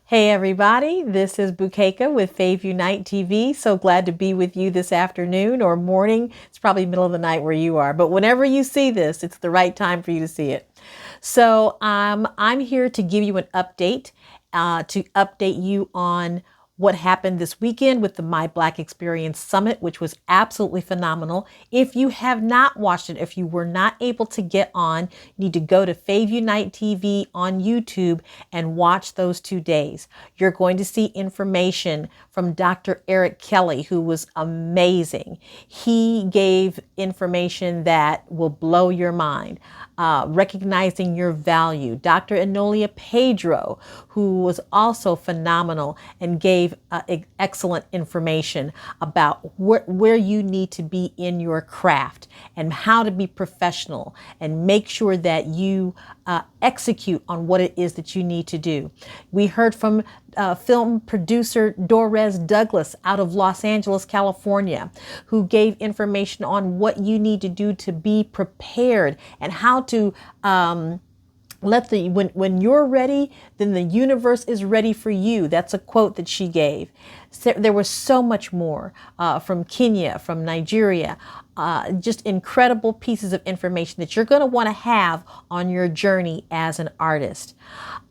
Hey everybody, this is Bukeka with Fave Unite TV. So glad to be with you this afternoon or morning. It's probably middle of the night where you are, but whenever you see this, it's the right time for you to see it. So I'm here to give you an update, to update you on what happened this weekend with the My Black Experience Summit, which was absolutely phenomenal. If you have not watched it, if you were not able to get on, you need to go to Fave Unite TV on YouTube and watch those 2 days. You're going to see information from Dr. Eric Kelly, who was amazing. He gave information that will blow your mind. Recognizing your value. Dr. Enolia Pedro, who was also phenomenal and gave excellent information about where you need to be in your craft and how to be professional and make sure that you execute on what it is that you need to do. We heard from film producer Dorez Douglas out of Los Angeles, California, who gave information on what you need to do to be prepared and how to when you're ready, then the universe is ready for you. That's a quote that she gave. So there was so much more from Kenya, from Nigeria, just incredible pieces of information that you're going to want to have on your journey as an artist.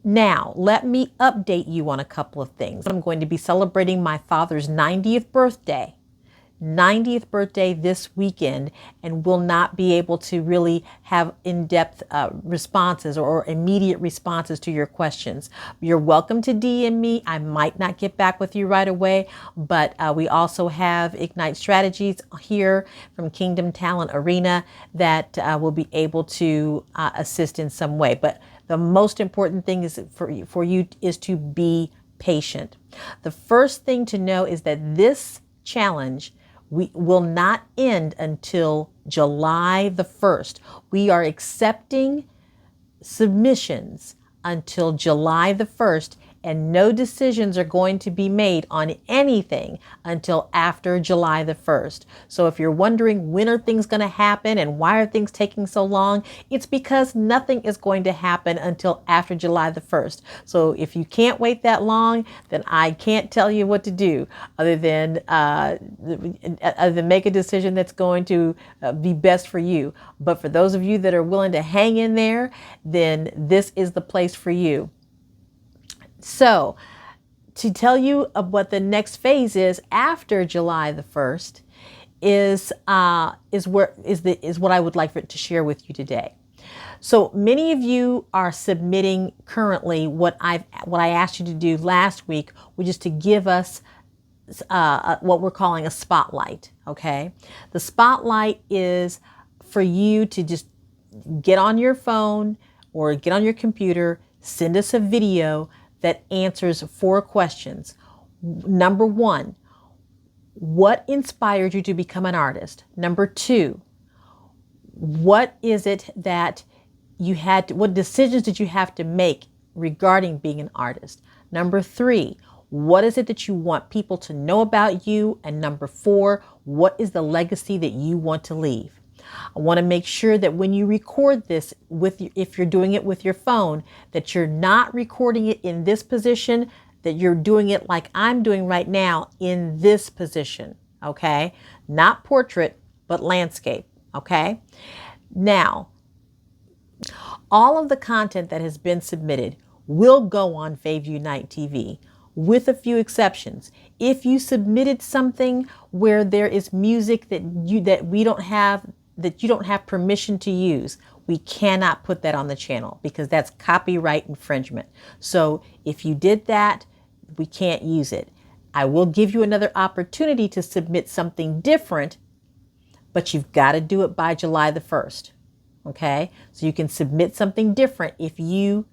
Now, let me update you on a couple of things. I'm going to be celebrating my father's 90th birthday. 90th birthday this weekend, and will not be able to really have in-depth responses or immediate responses to your questions. You're welcome to DM me. I might not get back with you right away, but we also have Ignite Strategies here from Kingdom Talent Arena that will be able to assist in some way. But the most important thing is for you is to be patient. The first thing to know is that this challenge we will not end until July the 1st. We are accepting submissions until July the 1st, and no decisions are going to be made on anything until after July the 1st. So if you're wondering when are things going to happen and why are things taking so long, it's because nothing is going to happen until after July the 1st. So if you can't wait that long, then I can't tell you what to do other than make a decision that's going to be best for you. But for those of you that are willing to hang in there, then this is the place for you. So, to tell you of what the next phase is after July the 1st is what I would like to share with you today. So many of you are submitting currently what I asked you to do last week, which is to give us what we're calling a spotlight. Okay, the spotlight is for you to just get on your phone or get on your computer, send us a video that answers 4 questions. Number 1, what inspired you to become an artist? Number 2, what is it that you had to, what decisions did you have to make regarding being an artist? Number 3, what is it that you want people to know about you? And number 4, what is the legacy that you want to leave? I want to make sure that when you record this if you're doing it with your phone, that you're not recording it in this position, that you're doing it like I'm doing right now in this position. Okay. Not portrait, but landscape. Okay. Now, all of the content that has been submitted will go on Fave Unite TV, with a few exceptions. If you submitted something where there is music that you don't have permission to use, we cannot put that on the channel because that's copyright infringement. So if you did that, we can't use it. I will give you another opportunity to submit something different, but you've got to do it by July the 1st. Okay? So you can submit something different if you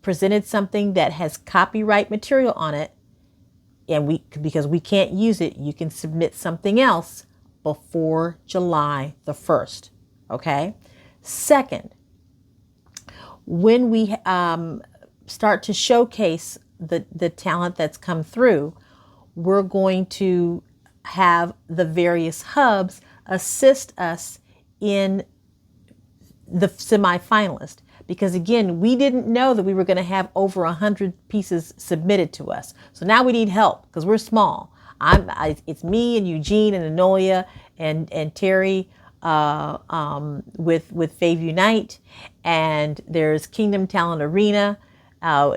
presented something that has copyright material on it, and because we can't use it, you can submit something else before July the 1st. Okay. Second, when we start to showcase the talent that's come through, we're going to have the various hubs assist us in the semifinalist. because again, we didn't know that we were going to have over 100 pieces submitted to us. So now we need help because we're small. It's me and Eugene and Anoya and Terry with Fave Unite, and there's Kingdom Talent Arena.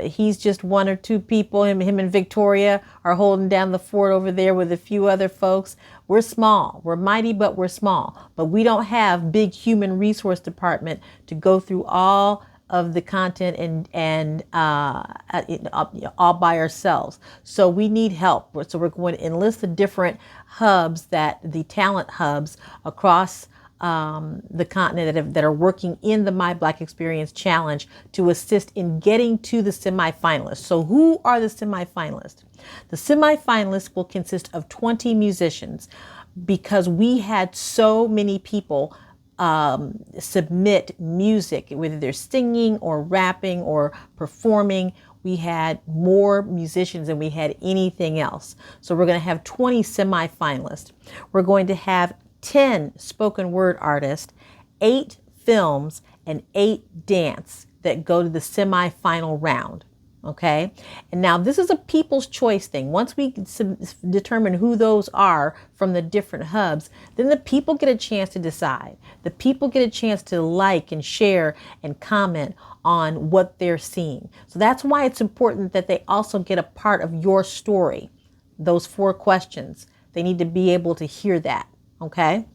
He's just one or two people. Him and Victoria are holding down the fort over there with a few other folks. We're small. We're mighty, but we're small. But we don't have big human resource department to go through all of the content and all by ourselves. So we need help. So we're going to enlist the different hubs, the talent hubs across the continent that are working in the My Black Experience Challenge to assist in getting to the semifinalists. So who are the semifinalists? The semifinalists will consist of 20 musicians, because we had so many people submit music, whether they're singing or rapping or performing. We had more musicians than we had anything else. So we're going to have 20 semifinalists. We're going to have 10 spoken word artists, 8 films, and 8 dance that go to the semifinal round. Okay. And now this is a people's choice thing. Once we determine who those are from the different hubs, then the people get a chance to decide. The people get a chance to like and share and comment on what they're seeing. So that's why it's important that they also get a part of your story. Those 4 questions, they need to be able to hear that. Okay.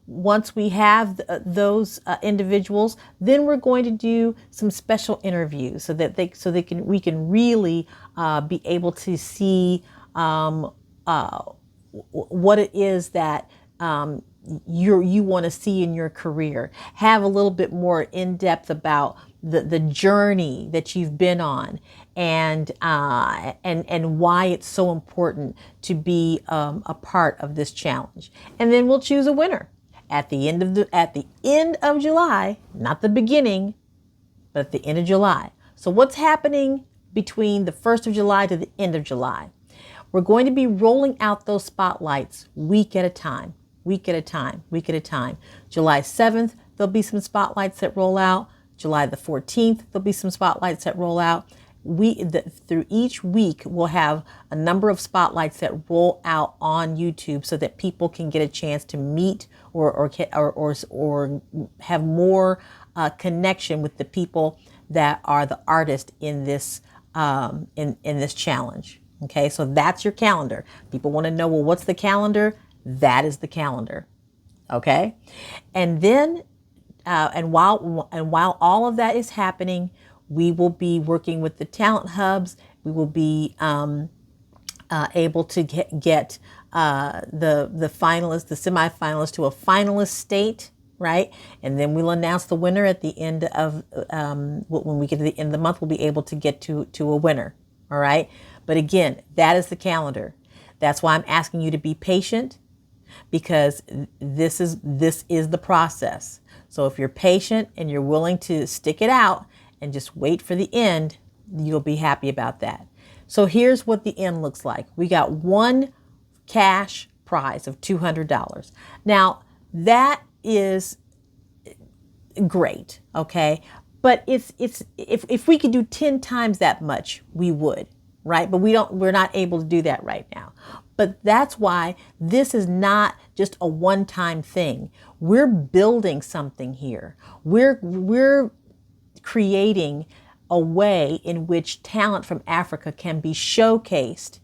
Once we have those individuals, then we're going to do some special interviews so that we can really be able to see what it is that you want to see in your career. Have a little bit more in depth about the journey that you've been on, and why it's so important to be a part of this challenge. And then we'll choose a winner at the end of July, not the beginning, but at the end of July. So what's happening between the 1st of July to the end of July? We're going to be rolling out those spotlights week at a time. July 7th, there'll be some spotlights that roll out. July the 14th, there'll be some spotlights that roll out. Through each week, we'll have a number of spotlights that roll out on YouTube so that people can get a chance to meet or have more connection with the people that are the artists in this in this challenge. Okay, so that's your calendar. People want to know, well, what's the calendar? That is the calendar. Okay, and then while all of that is happening, we will be working with the talent hubs. We will be able to get the finalists, the semifinalists, to a finalist state, right? And then we'll announce the winner at the end of when we get to the end of the month. We'll be able to get to a winner. All right. But again, that is the calendar. That's why I'm asking you to be patient, because this is the process. So if you're patient and you're willing to stick it out and just wait for the end, you'll be happy about that. So here's what the end looks like. We got one cash prize of $200. Now that is great, okay? But if we could do 10 times that much, we would, right? But we're not able to do that right now. But that's why this is not just a one-time thing. We're building something here. We're creating a way in which talent from Africa can be showcased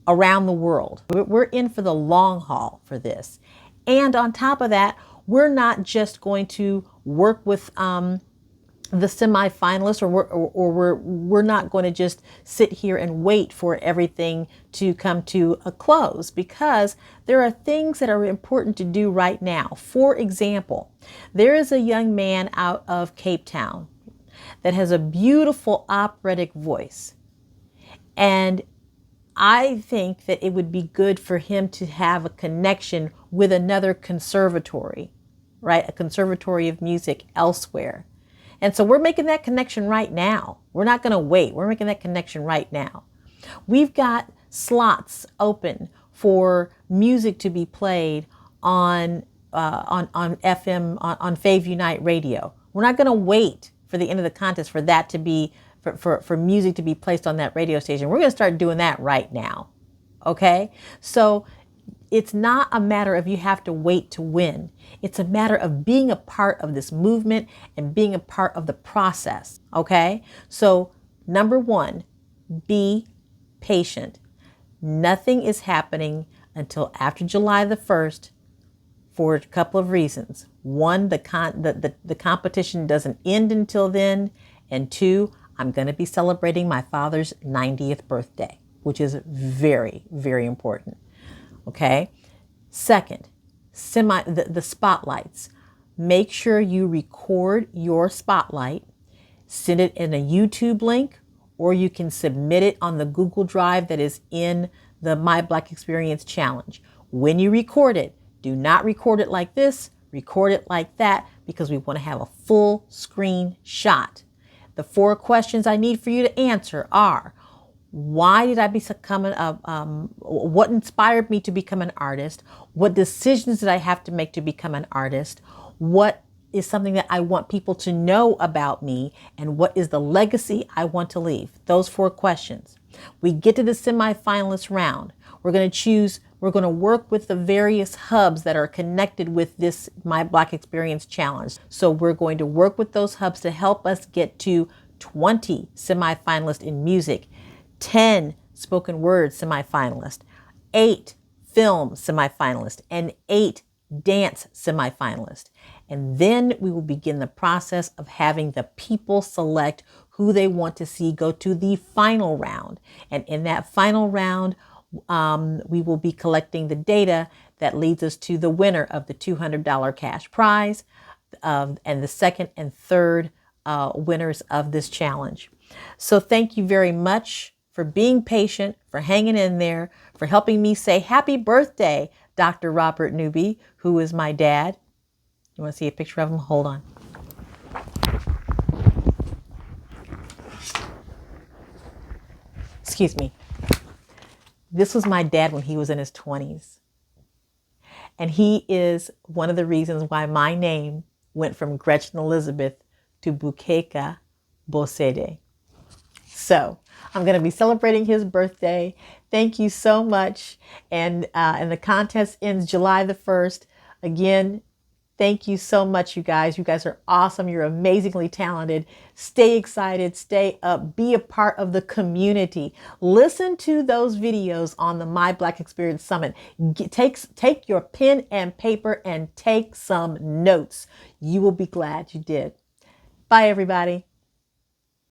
around the world. We're in for the long haul for this. And on top of that, we're not just going to work with the semifinalists, or we're not going to just sit here and wait for everything to come to a close, because there are things that are important to do right now. For example, there is a young man out of Cape Town that has a beautiful operatic voice, and I think that it would be good for him to have a connection with another conservatory, right? A conservatory of music elsewhere. And so we're making that connection right now. We're not going to wait. We're making that connection right now. We've got slots open for music to be played on FM, on Fave Unite Radio. We're not going to wait for the end of the contest for that to be, for music to be placed on that radio station. We're going to start doing that right now. Okay? So it's not a matter of you have to wait to win. It's a matter of being a part of this movement and being a part of the process. Okay? So number one, be patient. Nothing is happening until after July the 1st for a couple of reasons. One, the competition doesn't end until then. And two, I'm going to be celebrating my father's 90th birthday, which is very, very important. Okay. Second, the spotlights. Make sure you record your spotlight, send it in a YouTube link, or you can submit it on the Google Drive that is in the My Black Experience Challenge. When you record it, do not record it like this, record it like that, because we want to have a full screen shot. The 4 questions I need for you to answer are: why did I become what inspired me to become an artist? What decisions did I have to make to become an artist? What is something that I want people to know about me? And what is the legacy I want to leave? Those 4 questions. We get to the semifinalist round. We're going to work with the various hubs that are connected with this My Black Experience Challenge. So we're going to work with those hubs to help us get to 20 semifinalists in music, 10 spoken word semifinalists, 8 film semifinalists, and 8 dance semifinalists. And then we will begin the process of having the people select who they want to see go to the final round. And in that final round, we will be collecting the data that leads us to the winner of the $200 cash prize, and the second and third winners of this challenge. So thank you very much for being patient, for hanging in there, for helping me say happy birthday, Dr. Robert Newby, who is my dad. You want to see a picture of him? Hold on. Excuse me. This was my dad when he was in his 20s. And he is one of the reasons why my name went from Gretchen Elizabeth to Bukeka Bosede. So I'm going to be celebrating his birthday. Thank you so much. And the contest ends July the 1st. Again, thank you so much, you guys. You guys are awesome. You're amazingly talented. Stay excited. Stay up. Be a part of the community. Listen to those videos on the My Black Experience Summit. Take your pen and paper and take some notes. You will be glad you did. Bye, everybody.